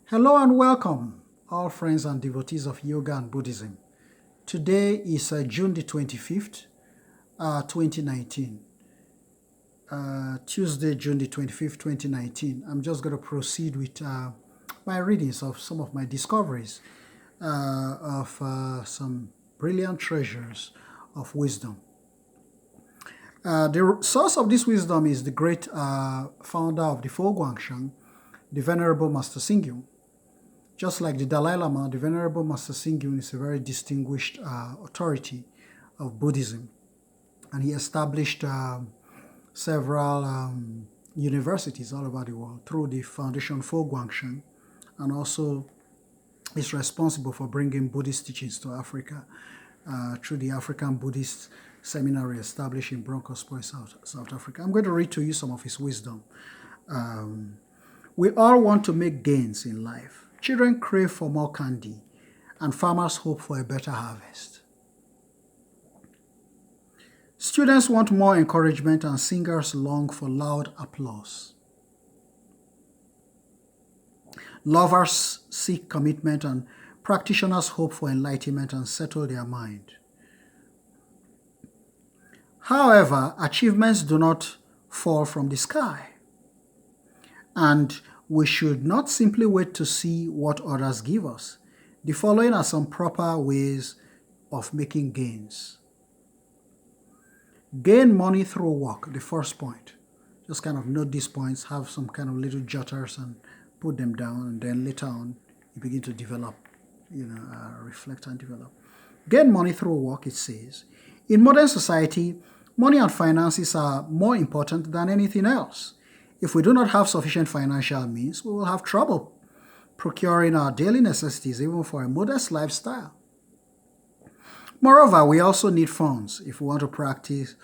Hello and welcome, all friends and devotees of yoga and Buddhism. Today is June the 25th, 2019. Tuesday, June the 25th, 2019. I'm just going to proceed with my readings of some of my discoveries of some brilliant treasures of wisdom. The source of this wisdom is the great founder of the Fo Guangsheng, the Venerable Master Xingyun. Just like the Dalai Lama, the Venerable Master Xingyun is a very distinguished authority of Buddhism. And he established several universities all over the world through the Foundation Fo Guangsheng, and also is responsible for bringing Buddhist teachings to Africa through the African Buddhist Seminary established in Bronkhorstpoort, South Africa. I'm going to read to you some of his wisdom. We all want to make gains in life. Children crave for more candy, and farmers hope for a better harvest. Students want more encouragement, and singers long for loud applause. Lovers seek commitment, and practitioners hope for enlightenment and settle their mind. However, achievements do not fall from the sky, and we should not simply wait to see what others give us. The following are some proper ways of making gains. Gain money through work, the first point. Just kind of note these points, have some kind of little jotters and put them down, and then later on you begin to develop, reflect and develop. Gain money through work, it says. In modern society, money and finances are more important than anything else. If we do not have sufficient financial means, we will have trouble procuring our daily necessities, even for a modest lifestyle. Moreover, we also need funds if we want to practice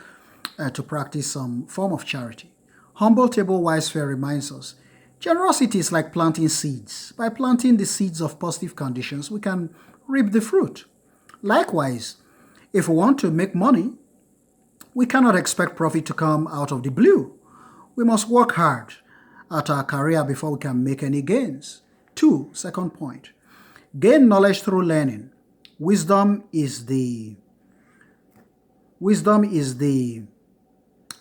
some form of charity. Humble Table Wise Fair reminds us, generosity is like planting seeds. By planting the seeds of positive conditions, we can reap the fruit. Likewise, if we want to make money, we cannot expect profit to come out of the blue. We must work hard at our career before we can make any gains. Second point, gain knowledge through learning. Wisdom is the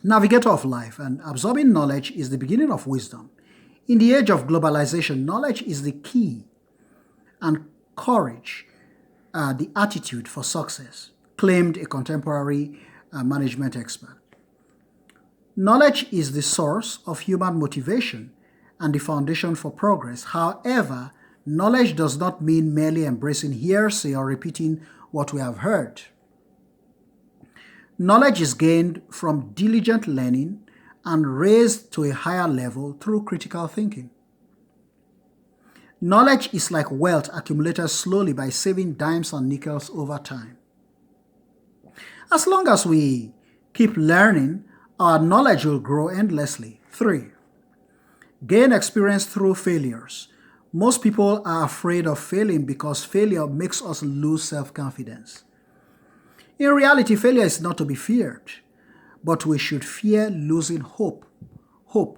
navigator of life, and absorbing knowledge is the beginning of wisdom. In the age of globalization, knowledge is the key, and courage, the attitude for success, claimed a contemporary management expert. Knowledge is the source of human motivation and the foundation for progress. However, knowledge does not mean merely embracing hearsay or repeating what we have heard. Knowledge is gained from diligent learning and raised to a higher level through critical thinking. Knowledge is like wealth accumulated slowly by saving dimes and nickels over time. As long as we keep learning, our knowledge will grow endlessly. 3. Gain experience through failures. Most people are afraid of failing because failure makes us lose self-confidence. In reality, failure is not to be feared, but we should fear losing hope. For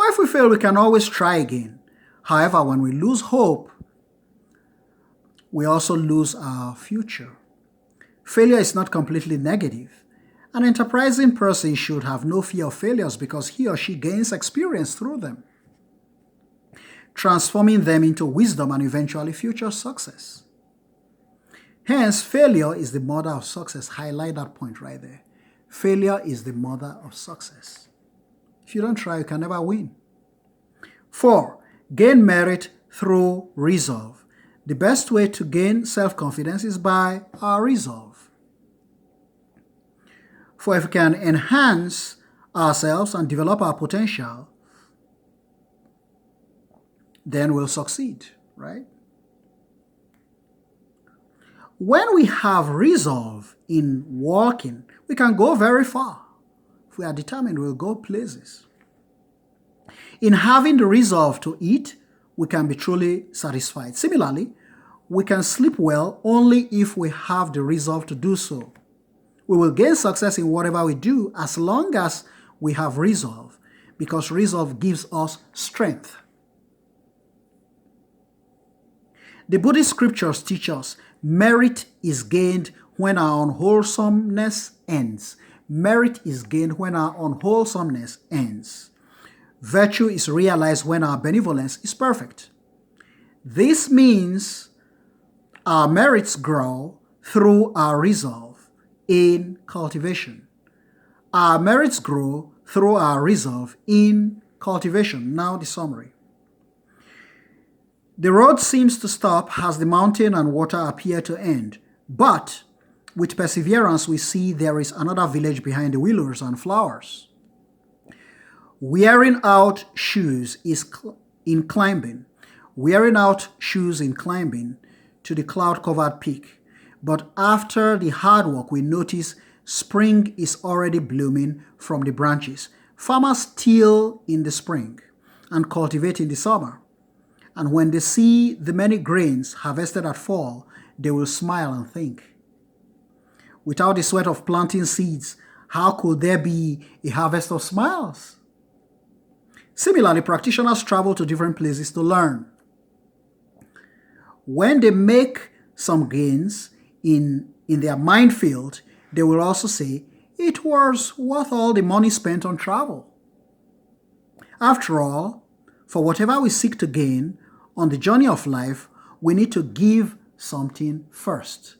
if we fail, we can always try again. However, when we lose hope, we also lose our future. Failure is not completely negative. An enterprising person should have no fear of failures because he or she gains experience through them, transforming them into wisdom and eventually future success. Hence, failure is the mother of success. Highlight that point right there. Failure is the mother of success. If you don't try, you can never win. 4. Gain merit through resolve. The best way to gain self-confidence is by our resolve. For if we can enhance ourselves and develop our potential, then we'll succeed, right? When we have resolve in walking, we can go very far. If we are determined, we'll go places. In having the resolve to eat, we can be truly satisfied. Similarly, we can sleep well only if we have the resolve to do so. We will gain success in whatever we do as long as we have resolve, because resolve gives us strength. The Buddhist scriptures teach us merit is gained when our unwholesomeness ends. Merit is gained when our unwholesomeness ends. Virtue is realized when our benevolence is perfect. This means our merits grow through our resolve in cultivation. Our merits grow through our resolve in cultivation. Now the summary. The road seems to stop as the mountain and water appear to end, but with perseverance we see there is another village behind the willows and flowers. Wearing out shoes in climbing to the cloud-covered peak. But after the hard work, we notice spring is already blooming from the branches. Farmers till in the spring and cultivate in the summer. And when they see the many grains harvested at fall, they will smile and think, without the sweat of planting seeds, how could there be a harvest of smiles? Similarly, practitioners travel to different places to learn. When they make some gains in their mind field, they will also say, it was worth all the money spent on travel. After all, for whatever we seek to gain on the journey of life, we need to give something first.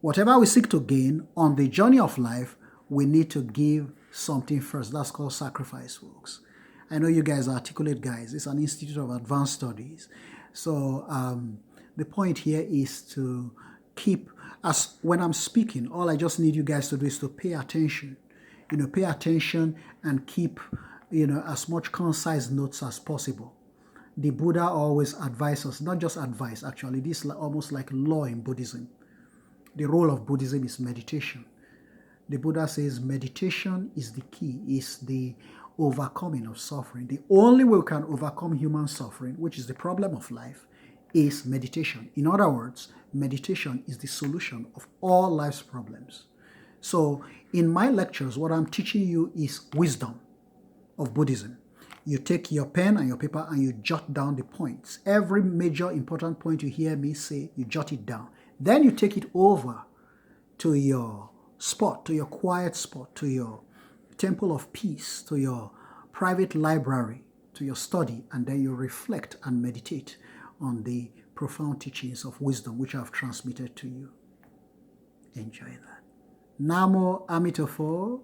Whatever we seek to gain on the journey of life, we need to give something first. That's called sacrifice, folks. I know you guys are articulate guys. It's an Institute of Advanced Studies. So the point here is to keep, as when I'm speaking, all I just need you guys to do is to pay attention. Pay attention and keep, as much concise notes as possible. The Buddha always advises us, not just advice, actually, this is almost like law in Buddhism. The role of Buddhism is meditation. The Buddha says meditation is the key, is the overcoming of suffering. The only way we can overcome human suffering, which is the problem of life, is meditation. In other words, meditation is the solution of all life's problems. So in my lectures, what I'm teaching you is wisdom of Buddhism. You take your pen and your paper and you jot down the points. Every major important point you hear me say, you jot it down. Then you take it over to your spot, to your quiet spot, to your temple of peace, to your private library, to your study, and then you reflect and meditate on the profound teachings of wisdom which I've transmitted to you. Enjoy that. Namo Amitofo.